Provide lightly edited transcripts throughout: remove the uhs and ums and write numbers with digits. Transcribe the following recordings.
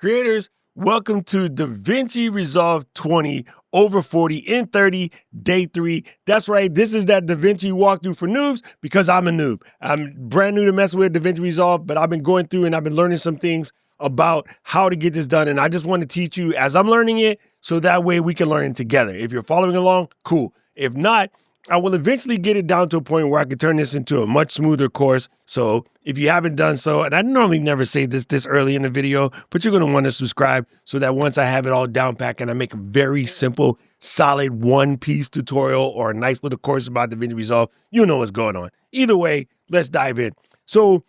Creators, welcome to Davinci Resolve 20 over 40 in 30, day 3. That's right, this is that Davinci walkthrough for noobs because I'm a noob. I'm brand new to messing with Davinci Resolve, but I've been going through and I've been learning some things about how to get this done. And I just want to teach you as I'm learning it so that way we can learn it together. If you're following along, cool. If not, I will eventually get it down to a point where I can turn this into a much smoother course. So if you haven't done so, and I normally never say this early in the video, but you're going to want to subscribe so that once I have it all down packed and I make a very simple, solid one-piece tutorial or a nice little course about Davinci Resolve, you know what's going on. Either way, let's dive in. So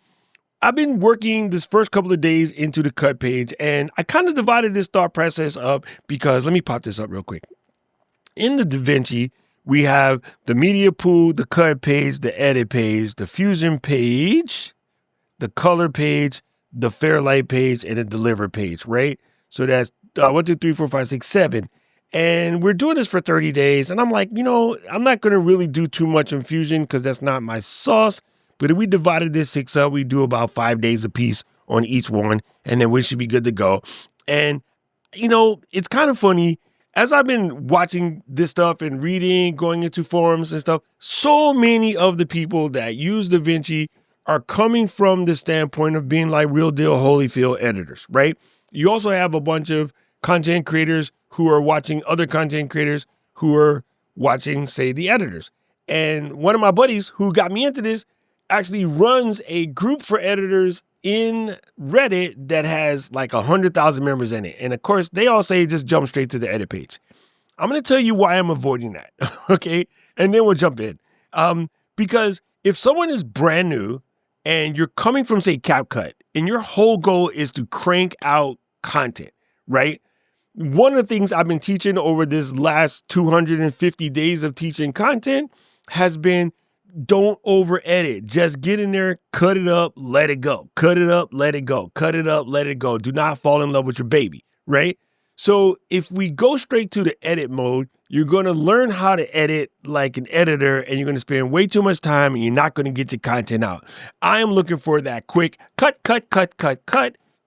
I've been working this first couple of days into the cut page, and I kind of divided this thought process up because, let me pop this up real quick. In the Davinci, we have the media pool, the cut page, the edit page, the fusion page, the color page, the Fairlight page, and the deliver page, right? So that's 1, 2, 3, 4, 5, 6, 7. And we're doing this for 30 days. And I'm like, you know, I'm not going to really do too much in Fusion because that's not my sauce. But if we divided this 6 up, we do about 5 days a piece on each one. And then we should be good to go. And, you know, it's kind of funny. As I've been watching this stuff and reading, going into forums and stuff, so many of the people that use Davinci are coming from the standpoint of being like real deal Holyfield editors, right? You also have a bunch of content creators who are watching other content creators who are watching, say, the editors. And one of my buddies who got me into this actually runs a group for editors in Reddit that has like 100,000 members in it. And of course, they all say just jump straight to the edit page. I'm going to tell you why I'm avoiding that, okay? And then we'll jump in. Because if someone is brand new and you're coming from, say, CapCut, and your whole goal is to crank out content, right? One of the things I've been teaching over this last 250 days of teaching content has been don't over edit. Just get in there, cut it up, let it go. Cut it up, let it go. Cut it up, let it go. Do not fall in love with your baby, right? So if we go straight to the edit mode, you're going to learn how to edit like an editor, and you're going to spend way too much time and you're not going to get your content out. I am looking for that quick cut,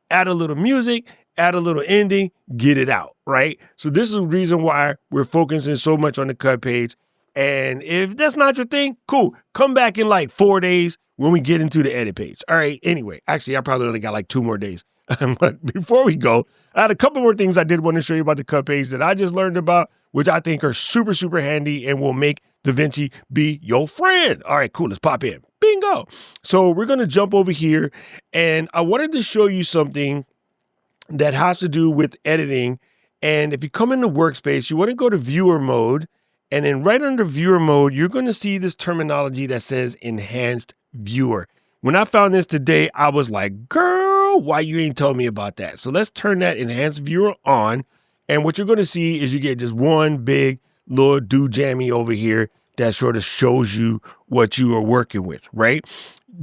add a little music, add a little ending, get it out, right? So this is the reason why we're focusing so much on the cut page. And if that's not your thing, cool. Come back in like 4 days when we get into the edit page. All right. Anyway, actually, I probably only got like 2 more days. But before we go, I had a couple more things I did want to show you about the cut page that I just learned about, which I think are super, super handy and will make Davinci be your friend. All right, cool. Let's pop in. Bingo. So we're going to jump over here. And I wanted to show you something that has to do with editing. And if you come into workspace, you want to go to viewer mode. And then right under viewer mode, you're going to see this terminology that says enhanced viewer. When I found this today, I was like, girl, why you ain't told me about that? So let's turn that enhanced viewer on. And what you're going to see is you get just one big little jammy over here that sort of shows you what you are working with, right?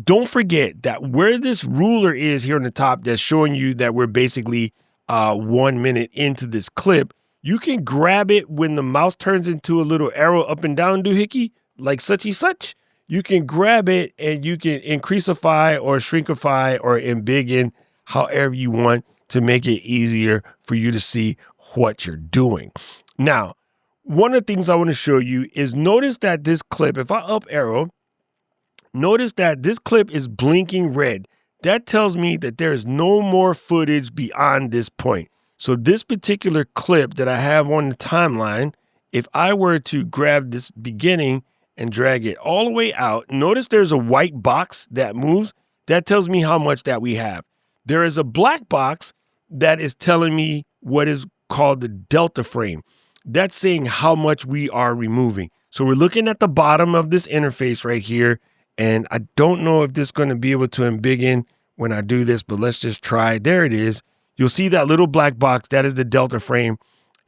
Don't forget that where this ruler is here on the top that's showing you that we're basically 1 minute into this clip, you can grab it when the mouse turns into a little arrow up and down doohickey, like suchy such. You can grab it and you can increasify or shrinkify or embiggen however you want to make it easier for you to see what you're doing. Now, one of the things I want to show you is notice that this clip, if I up arrow, notice that this clip is blinking red. That tells me that there is no more footage beyond this point. So this particular clip that I have on the timeline, if I were to grab this beginning and drag it all the way out, notice there's a white box that moves. That tells me how much that we have. There is a black box that is telling me what is called the delta frame. That's saying how much we are removing. So we're looking at the bottom of this interface right here. And I don't know if this is going to be able to embiggen when I do this, but let's just try. There it is. You'll see that little black box. That is the delta frame.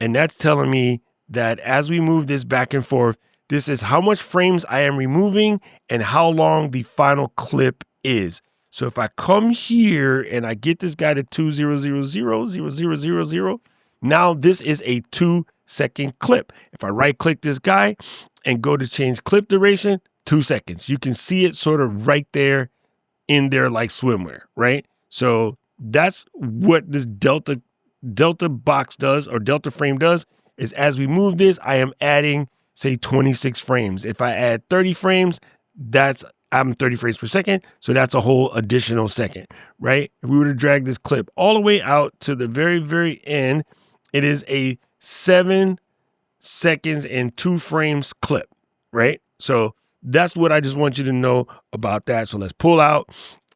And that's telling me that as we move this back and forth, this is how much frames I am removing and how long the final clip is. So if I come here and I get this guy to 20000000, now this is a 2-second clip. If I right click this guy and go to change clip duration, 2 seconds. You can see it sort of right there in there like swimwear, right? So That's what this Delta box does, or Delta frame does, is as we move this, I am adding, say, 26 frames. If I add 30 frames, I'm 30 frames per second, so that's a whole additional second, right? If we were to drag this clip all the way out to the very, very end, it is a 7 seconds and 2 frames clip, right? So that's what I just want you to know about that. So let's pull out,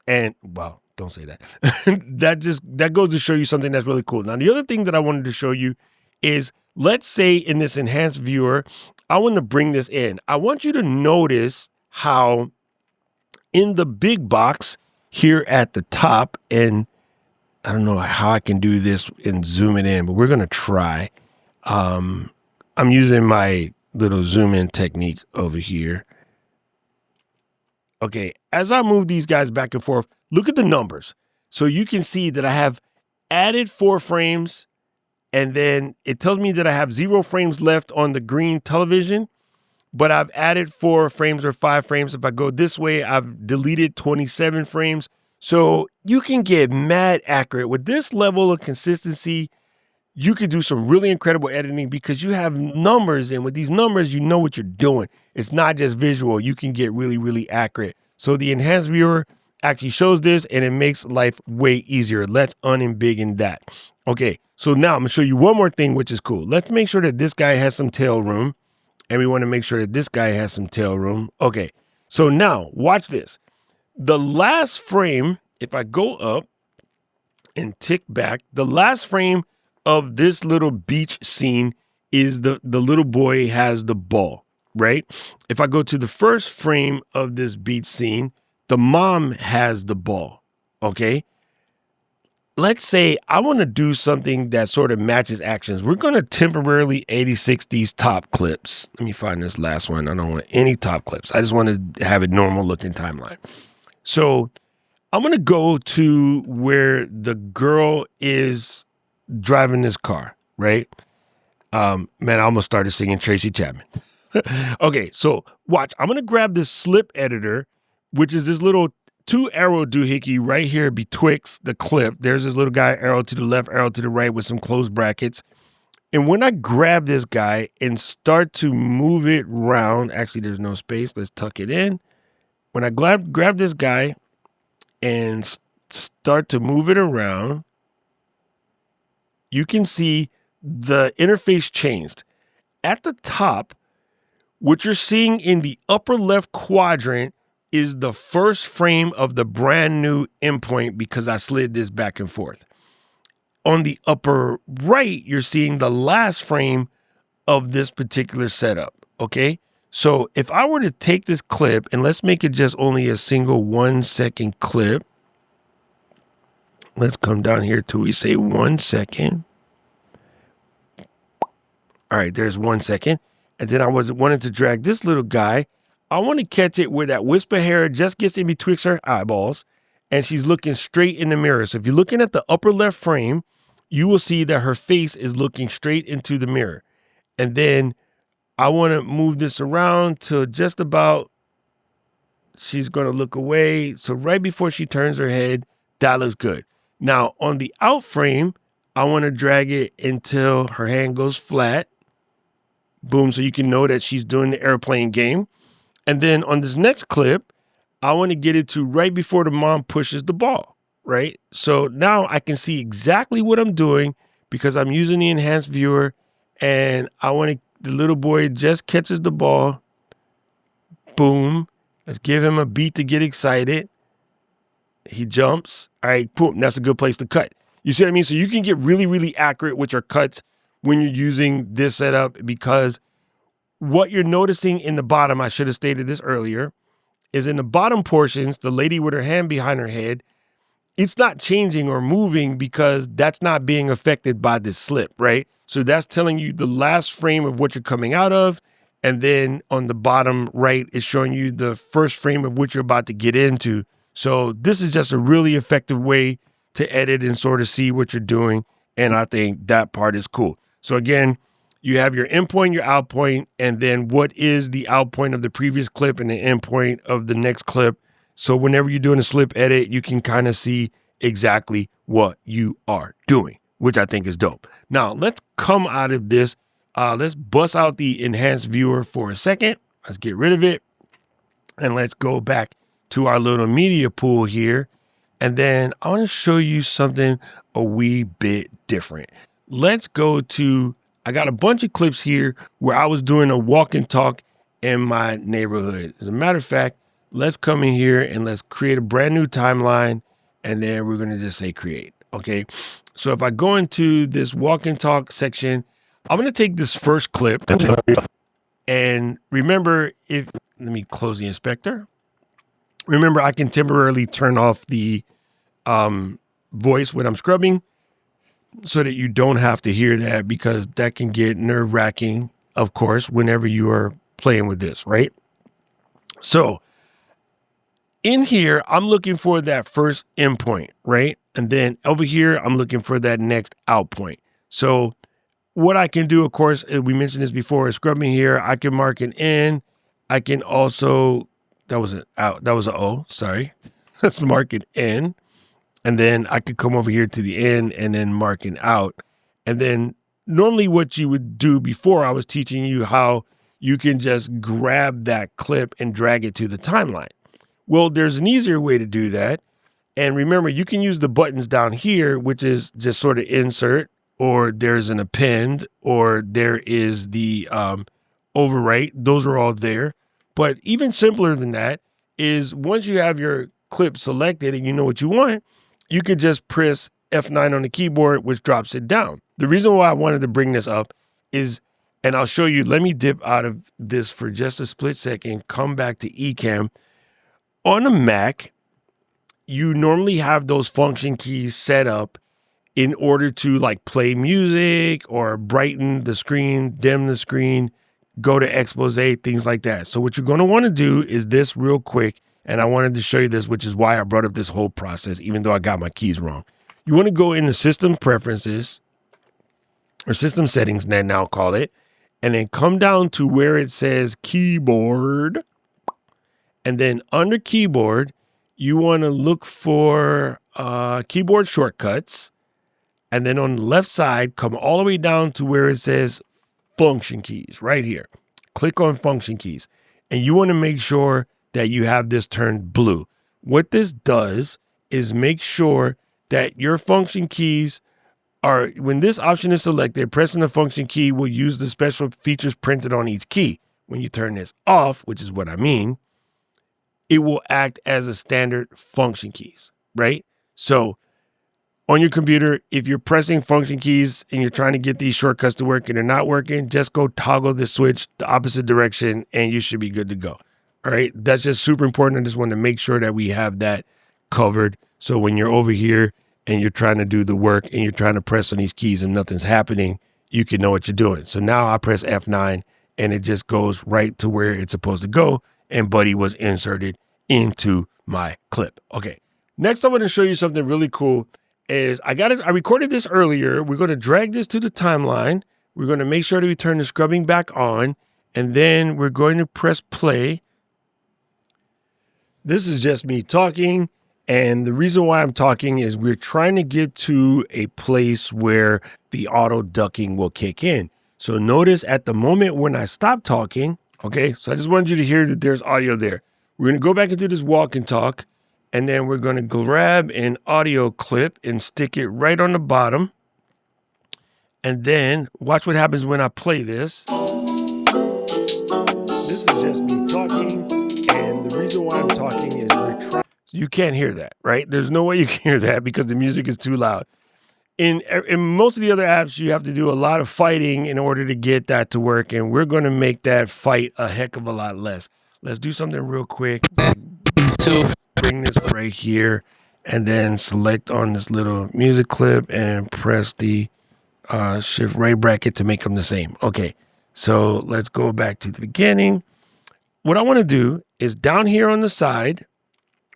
and well, don't say that. that goes to show you something that's really cool. Now, the other thing that I wanted to show you is, let's say in this enhanced viewer, I want to bring this in. I want you to notice how in the big box here at the top, and I don't know how I can do this and zoom it in, but we're going to try. I'm using my little zoom in technique over here. Okay, as I move these guys back and forth, look at the numbers. So you can see that I have added 4 frames, and then it tells me that I have 0 frames left on the green television, but I've added 4 frames or 5 frames. If I go this way, I've deleted 27 frames. So you can get mad accurate. With this level of consistency, you could do some really incredible editing because you have numbers, and with these numbers, you know what you're doing. It's not just visual. You can get really, really accurate. So the enhanced viewer actually shows this, and it makes life way easier. Let's unembiggen that. Okay, so now I'm gonna show you one more thing, which is cool. Let's make sure that this guy has some tail room, and we want to make sure that this guy has some tail room. Okay, so now watch this. The last frame, if I go up and tick back, the last frame of this little beach scene is the little boy has the ball, right? If I go to the first frame of this beach scene, the mom has the ball, okay? Let's say I want to do something that sort of matches actions. We're going to temporarily 86 these top clips. Let me find this last one. I don't want any top clips. I just want to have a normal looking timeline. So I'm going to go to where the girl is driving this car, right? Man, I almost started singing Tracy Chapman. Okay, so watch. I'm going to grab this slip editor, which is this little 2-arrow doohickey right here betwixt the clip. There's this little guy, arrow to the left, arrow to the right with some closed brackets. And when I grab this guy and start to move it around, actually there's no space. Let's tuck it in. When I grab this guy and start to move it around, you can see the interface changed. At the top, what you're seeing in the upper left quadrant is the first frame of the brand new endpoint because I slid this back and forth. On the upper right, you're seeing the last frame of this particular setup, okay? So if I were to take this clip, and let's make it just only a single 1 second clip. Let's come down here till we say 1 second. All right, there's 1 second. And then I wanted to drag this little guy. I want to catch it where that whisper hair just gets in betwixt her eyeballs, and she's looking straight in the mirror. So if you're looking at the upper left frame, you will see that her face is looking straight into the mirror. And then I want to move this around to just about, she's going to look away. So right before she turns her head, that looks good. Now on the out frame, I want to drag it until her hand goes flat. Boom, so you can know that she's doing the airplane game. And then on this next clip, I want to get it to right before the mom pushes the ball, right? So now I can see exactly what I'm doing because I'm using the enhanced viewer, and the little boy just catches the ball. Boom. Let's give him a beat to get excited. He jumps. All right, boom. That's a good place to cut. You see what I mean? So you can get really, really accurate with your cuts when you're using this setup, because what you're noticing in the bottom, I should have stated this earlier, is in the bottom portions, the lady with her hand behind her head, it's not changing or moving because that's not being affected by this slip, right? So that's telling you the last frame of what you're coming out of. And then on the bottom right, it's showing you the first frame of what you're about to get into. So this is just a really effective way to edit and sort of see what you're doing. And I think that part is cool. So again, you have your endpoint, your out point, and then what is the out point of the previous clip and the endpoint of the next clip. So whenever you're doing a slip edit, you can kind of see exactly what you are doing, which I think is dope. Now, let's come out of this. Let's bust out the enhanced viewer for a second. Let's get rid of it. And let's go back to our little media pool here. And then I want to show you something a wee bit different. Let's go to, I got a bunch of clips here where I was doing a walk and talk in my neighborhood. As a matter of fact, let's come in here and let's create a brand new timeline. And then we're going to just say create. Okay. So if I go into this walk and talk section, I'm going to take this first clip. And remember, let me close the inspector. Remember, I can temporarily turn off the voice when I'm scrubbing so that you don't have to hear that, because that can get nerve-wracking, of course, whenever you are playing with this, right? So in here, I'm looking for that first endpoint, right? And then over here, I'm looking for that next out point. So what I can do, of course, we mentioned this before, is scrubbing here. I can mark an in. I can also, that was an out. That was an O, sorry. Let's mark it in. And then I could come over here to the in and then mark an out. And then normally what you would do before, I was teaching you how you can just grab that clip and drag it to the timeline. Well, there's an easier way to do that. And remember, you can use the buttons down here, which is just sort of insert, or there's an append, or there is the overwrite. Those are all there. But even simpler than that is once you have your clip selected and you know what you want, you could just press F9 on the keyboard, which drops it down. The reason why I wanted to bring this up is, and I'll show you, let me dip out of this for just a split second, come back to Ecamm. On a Mac, you normally have those function keys set up in order to like play music or brighten the screen, dim the screen, go to expose, things like that. So what you're going to want to do is this real quick. And I wanted to show you this, which is why I brought up this whole process, even though I got my keys wrong. You want to go into system preferences or system settings, now call it, and then come down to where it says keyboard. And then under keyboard, you want to look for keyboard shortcuts. And then on the left side, come all the way down to where it says function keys right here. Click on function keys. And you want to make sure that you have this turned blue. What this does is make sure that your function keys are, when this option is selected, pressing the function key will use the special features printed on each key. When you turn this off, which is what I mean, it will act as a standard function keys, right? So on your computer, if you're pressing function keys and you're trying to get these shortcuts to work and they're not working, just go toggle the switch the opposite direction and you should be good to go. All right, that's just super important. I just want to make sure that we have that covered. So when you're over here and you're trying to do the work and you're trying to press on these keys and nothing's happening, you can know what you're doing. So now I press F9 and it just goes right to where it's supposed to go. And Buddy was inserted into my clip. Okay, next I want to show you something really cool. Is I recorded this earlier. We're going to drag this to the timeline. We're going to make sure that we turn the scrubbing back on. And then we're going to press play. This is just me talking. And the reason why I'm talking is we're trying to get to a place where the auto ducking will kick in. So notice at the moment when I stop talking, okay, so I just wanted you to hear that there's audio there. We're going to go back into this walk and talk. And then we're going to grab an audio clip and stick it right on the bottom. And then watch what happens when I play this. This is just me talking. And the reason why I'm talking is we're trying. So you can't hear that, right? There's no way you can hear that because the music is too loud. In most of the other apps, you have to do a lot of fighting in order to get that to work. And we're going to make that fight a heck of a lot less. Let's do something real quick. Bring this right here and then select on this little music clip and press the shift right bracket to make them the same. Okay, so let's go back to the beginning. What I want to do is down here on the side,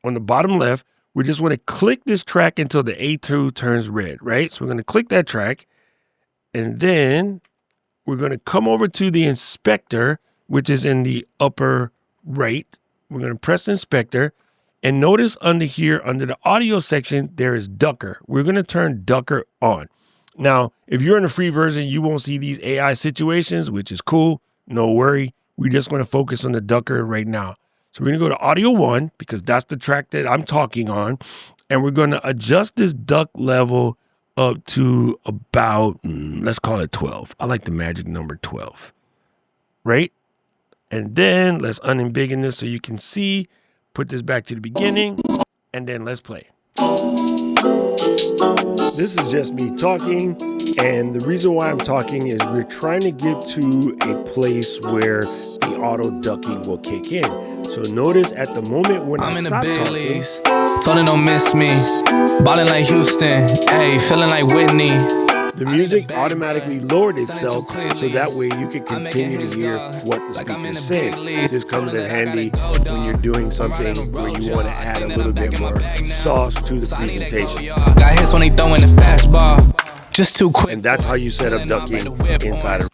on the bottom left, we just want to click this track until the A2 turns red, right? So we're going to click that track and then we're going to come over to the inspector, which is in the upper right. We're going to press inspector. And notice under here, under the audio section, there is Ducker. We're going to turn Ducker on. Now, if you're in the free version, you won't see these AI situations, which is cool. No worry. We're just going to focus on the Ducker right now. So we're going to go to audio 1 because that's the track that I'm talking on. And we're going to adjust this duck level up to about, let's call it 12. I like the magic number 12, right? And then let's unembiggen this so you can see. Put this back to the beginning, and then let's play. This is just me talking, and the reason why I'm talking is we're trying to get to a place where the auto ducking will kick in. So notice at the moment when I'm in the big leagues, Tony don't miss me, ballin' like Houston, hey, feeling like Whitney. The music automatically lowered itself so that way you can continue to hear what the speaker is saying. This comes in handy when you're doing something where you want to add a little bit more sauce to the presentation. Got hits when they throwing the fastball, just too quick. And that's how you set up ducking inside of.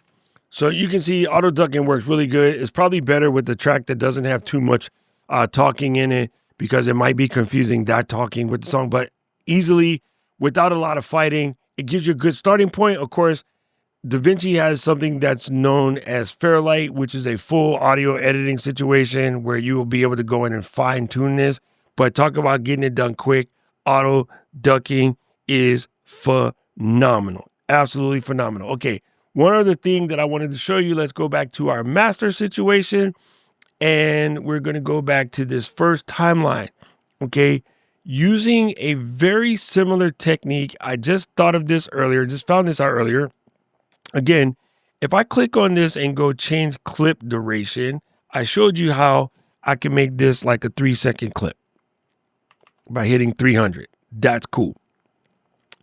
So you can see auto ducking works really good. It's probably better with the track that doesn't have too much talking in it because it might be confusing that talking with the song, but easily without a lot of fighting. It gives you a good starting point. Of course, Davinci has something that's known as Fairlight, which is a full audio editing situation where you will be able to go in and fine tune this. But talk about getting it done quick. Auto ducking is phenomenal. Absolutely phenomenal. Okay, one other thing that I wanted to show you. Let's go back to our master situation. And we're going to go back to this first timeline. Okay. Using a very similar technique. I just thought of this earlier, just found this out earlier. Again, if I click on this and go change clip duration, I showed you how I can make this like a 3-second clip by hitting 300. That's cool.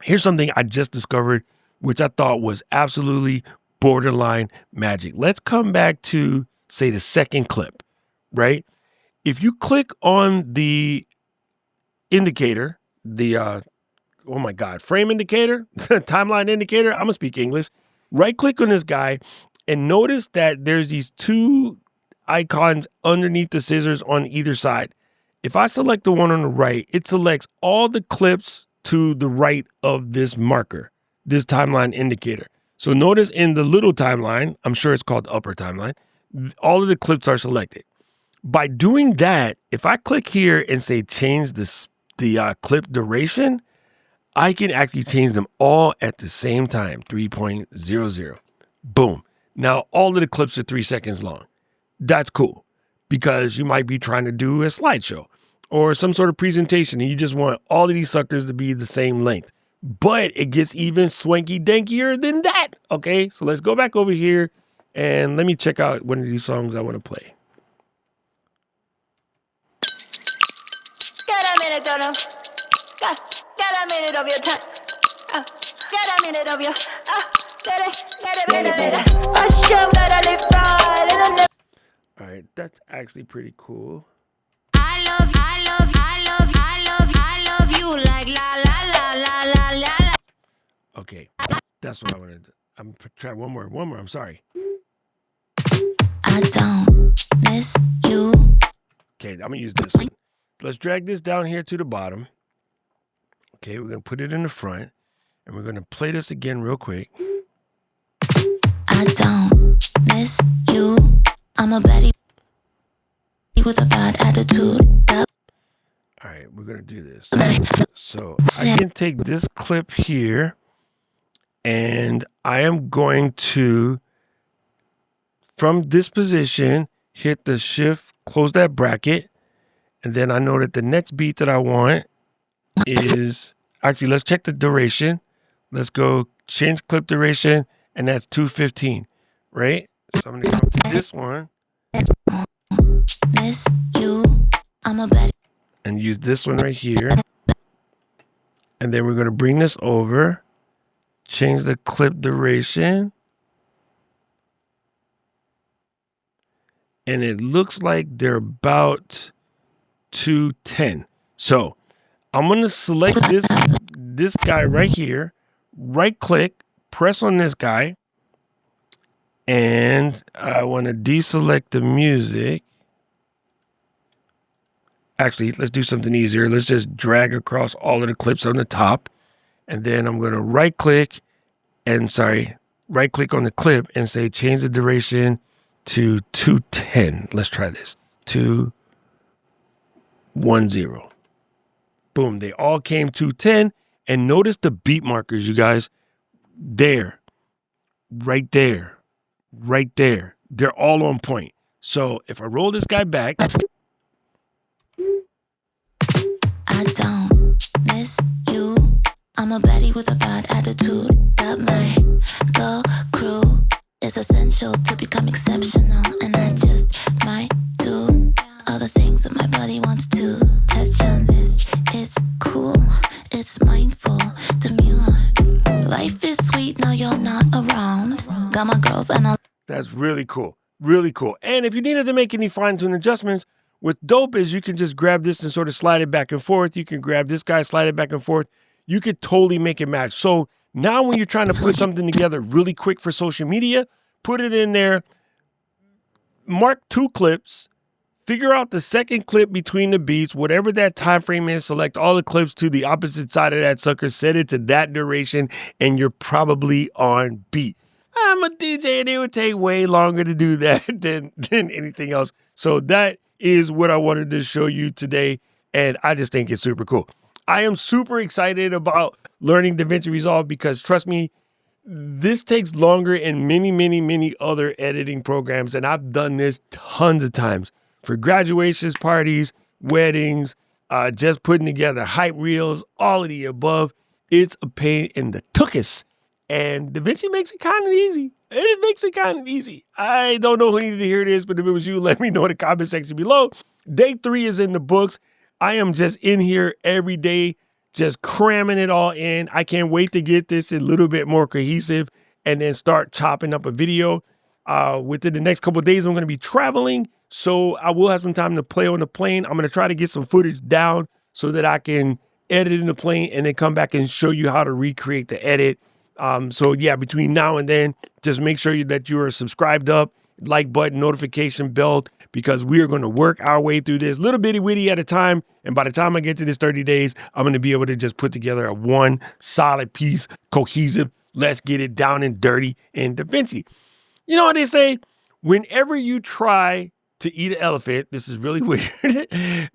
Here's something I just discovered, which I thought was absolutely borderline magic. Let's come back to, say, the second clip, right? If you click on the indicator, the frame indicator, timeline indicator, I'm gonna speak English. Right click on this guy and notice that there's these two icons underneath the scissors on either side. If I select the one on the right, it selects all the clips to the right of this marker, this timeline indicator. So notice in the little timeline, I'm sure it's called the upper timeline, all of the clips are selected. By doing that, if I click here and say change the clip duration, I can actually change them all at the same time, 3.00. Boom. Now, all of the clips are 3 seconds long. That's cool because you might be trying to do a slideshow or some sort of presentation and you just want all of these suckers to be the same length. But it gets even swanky dankier than that. Okay, so let's go back over here and let me check out one of these songs I want to play. Got a minute of your time. Got a minute of your. All right, that's actually pretty cool. I love you like la la la la la la. Okay, that's what I wanted to do. I'm try one more. I'm sorry. I don't miss you. Okay, I'm gonna use this one. Let's drag this down here to the bottom. Okay, we're gonna put it in the front, and we're gonna play this again real quick. I don't miss you. I'm a baddie with a bad attitude. All right, we're gonna do this. So I can take this clip here, and I am going to, from this position, hit the shift, close that bracket, and then I know that the next beat that I want is, actually, let's check the duration. Let's go change clip duration, and that's 2:15, right? So I'm gonna come to this one. Miss you. I'm a baddie. And use this one right here. And then we're gonna bring this over, change the clip duration. And it looks like they're about 2:10. So I'm gonna select this guy right here, right click, press on this guy, and I want to deselect the music. Actually, let's do something easier. Let's just drag across all of the clips on the top. And then I'm going to right click on the clip and say change the duration to 210. Let's try this. 210. Boom. They all came 210. And notice the beat markers, you guys. There. Right there. Right there. They're all on point. So if I roll this guy back. I don't miss you. I'm a baddie with a bad attitude. But my go crew is essential to become exceptional. And I just might do all the things that my body wants to touch on this. It's cool, it's mindful, demure. Life is sweet, now you're not around. Got my girls and I'll... That's really cool. Really cool. And if you needed to make any fine-tune adjustments, with dope is you can just grab this and sort of slide it back and forth. You can grab this guy, slide it back and forth. You could totally make it match. So now when you're trying to put something together really quick for social media, put it in there, mark 2 clips, figure out the second clip between the beats, whatever that time frame is, select all the clips to the opposite side of that sucker, set it to that duration, and you're probably on beat. I'm a DJ and it would take way longer to do that than anything else. So that is what I wanted to show you today. And I just think it's super cool. I am super excited about learning DaVinci Resolve because trust me, this takes longer in many, many, many other editing programs. And I've done this tons of times for graduations, parties, weddings, just putting together hype reels, all of the above. It's a pain in the tuchus. And DaVinci makes it kind of easy. It makes it kind of easy. I don't know who needed to hear this, but if it was you, let me know in the comment section below. Day 3 is in the books. I am just in here every day, just cramming it all in. I can't wait to get this a little bit more cohesive and then start chopping up a video. Within the next couple of days, I'm going to be traveling, so I will have some time to play on the plane. I'm going to try to get some footage down so that I can edit in the plane and then come back and show you how to recreate the edit. So yeah, between now and then, just make sure that you are subscribed up, like button, notification bell, because we are going to work our way through this little bitty witty at a time. And by the time I get to this 30 days, I'm going to be able to just put together a one solid piece, cohesive. Let's get it down and dirty in DaVinci. You know what they say? Whenever you try to eat an elephant, this is really weird.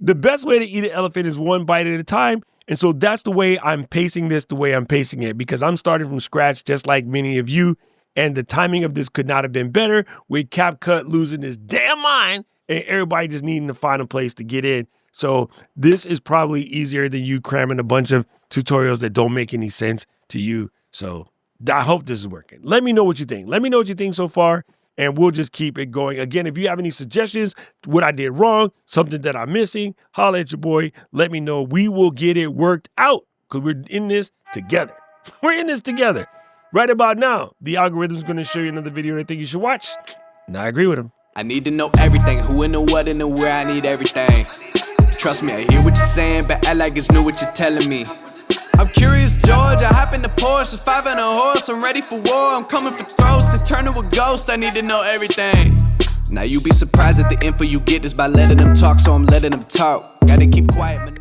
The best way to eat an elephant is one bite at a time. And so that's the way I'm pacing this, the way I'm pacing it, because I'm starting from scratch, just like many of you. And the timing of this could not have been better with CapCut losing his damn mind and everybody just needing to find a place to get in. So this is probably easier than you cramming a bunch of tutorials that don't make any sense to you. So I hope this is working. Let me know what you think. Let me know what you think so far, and we'll just keep it going. Again, if you have any suggestions, what I did wrong, something that I'm missing, holla at your boy. Let me know. We will get it worked out because we're in this together. We're in this together. Right about now, the algorithm's going to show you another video that I think you should watch. And I agree with him. I need to know everything, who and the what and the where, I need everything. Trust me, I hear what you're saying, but act like it's new what you're telling me. I'm curious, George, I hop in the Porsche, 5 and a horse, I'm ready for war, I'm coming for throats, to turn to a ghost, I need to know everything. Now you be surprised at the info you get is by letting them talk, so I'm letting them talk. Gotta keep quiet,